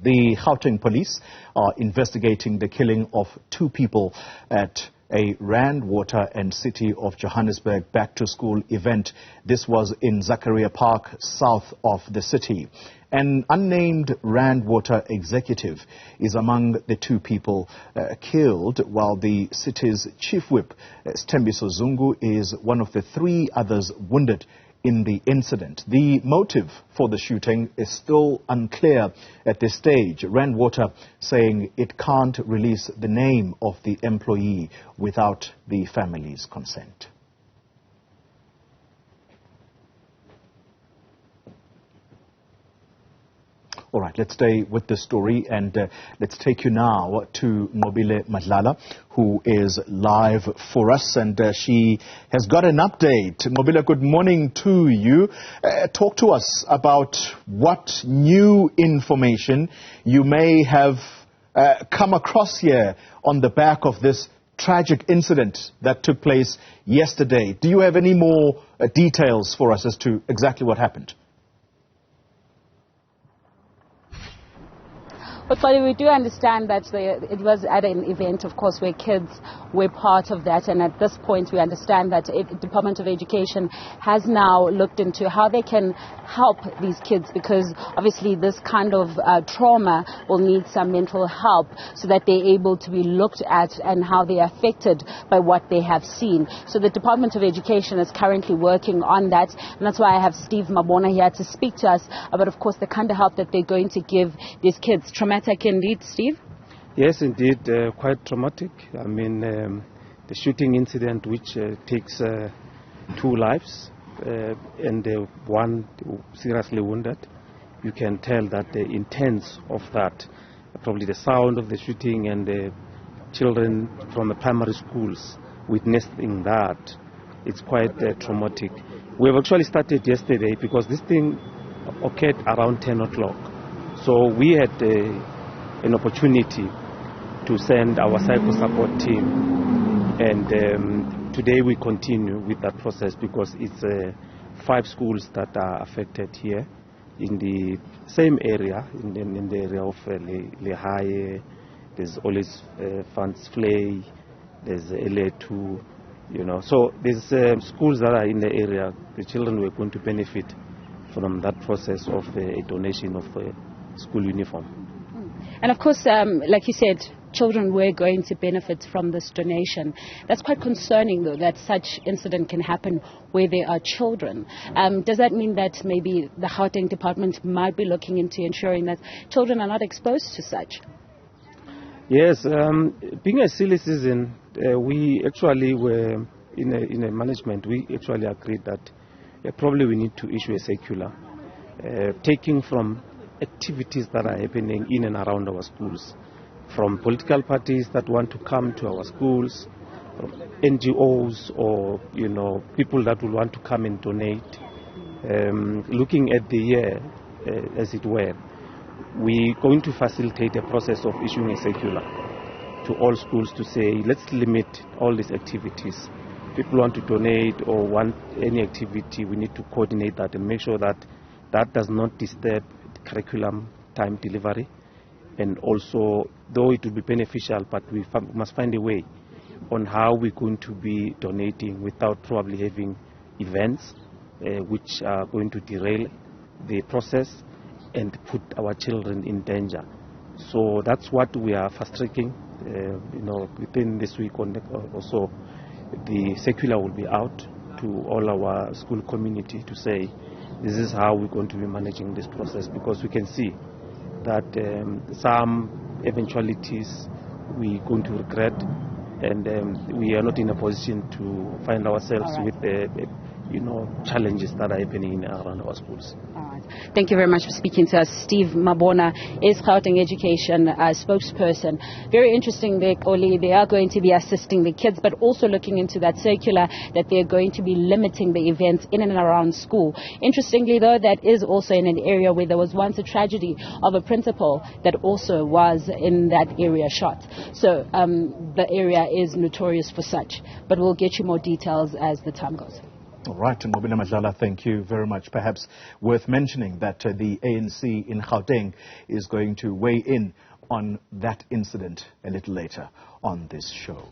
The Gauteng police are investigating the killing of 2 people at a Rand Water and City of Johannesburg back-to-school event. This was in Zakariyya Park, south of the city. An unnamed Rand Water executive is among the 2 people killed, while the city's chief whip, Stembiso Zungu, is one of the 3 others wounded in the incident. The motive for the shooting is still unclear at this stage. Rand Water saying it can't release the name of the employee without the family's consent. All right, let's stay with the story and let's take you now to Nqobile Madlala, who is live for us, and she has got an update. Nqobile, good morning to you. Talk to us about what new information you may have come across here on the back of this tragic incident that took place yesterday. Do you have any more details for us as to exactly what happened? But Fadi, we do understand that it was at an event, of course, where kids were part of that. And at this point, we understand that the Department of Education has now looked into how they can help these kids, because obviously this kind of trauma will need some mental help so that they're able to be looked at and how they are affected by what they have seen. So the Department of Education is currently working on that. And that's why I have Steve Mabona here to speak to us about, of course, the kind of help that they're going to give these kids. Traumatic indeed, Steve? Yes, indeed, quite traumatic. I mean, the shooting incident which takes 2 lives and 1 seriously wounded. You can tell that the intents of that, probably the sound of the shooting and the children from the primary schools witnessing that, it's quite traumatic. We have actually started yesterday because this thing occurred around 10 o'clock. So we had an opportunity to send our psycho support team, and today we continue with that process because it's 5 schools that are affected here in the same area, in the area of Lehaye. There's always Fans Flay, there's LA2, you know. So there's schools that are in the area. The children were going to benefit from that process of a donation of school uniform. And of course, like you said, children were going to benefit from this donation. That's quite concerning, though, that such incident can happen where there are children. Does that mean that maybe the Gauteng department might be looking into ensuring that children are not exposed to such? Yes, being a silly season, we actually were in a management. We actually agreed that probably we need to issue a circular, taking from activities that are happening in and around our schools, from political parties that want to come to our schools, from NGOs, or people that will want to come and donate. Looking at the year, as it were, we're going to facilitate a process of issuing a circular to all schools to say, let's limit all these activities. People want to donate or want any activity, we need to coordinate that and make sure that that does not disturb curriculum time delivery. And also, though it will be beneficial, but we must find a way on how we're going to be donating without probably having events which are going to derail the process and put our children in danger. So that's what we are fast-tracking. Within this week or so, the circular will be out to all our school community to say, this is how we're going to be managing this process, because we can see that some eventualities we're going to regret, and we are not in a position to find ourselves with challenges that are happening around our schools. Thank you very much for speaking to us. Steve Mabona is Gauteng Education spokesperson. Very interesting there, Oli. They are going to be assisting the kids, but also looking into that circular that they're going to be limiting the events in and around school. Interestingly, though, that is also in an area where there was once a tragedy of a principal that also was in that area shot. So the area is notorious for such. But we'll get you more details as the time goes. All right, Nqobile Madlala, thank you very much. Perhaps worth mentioning that the ANC in Gauteng is going to weigh in on that incident a little later on this show.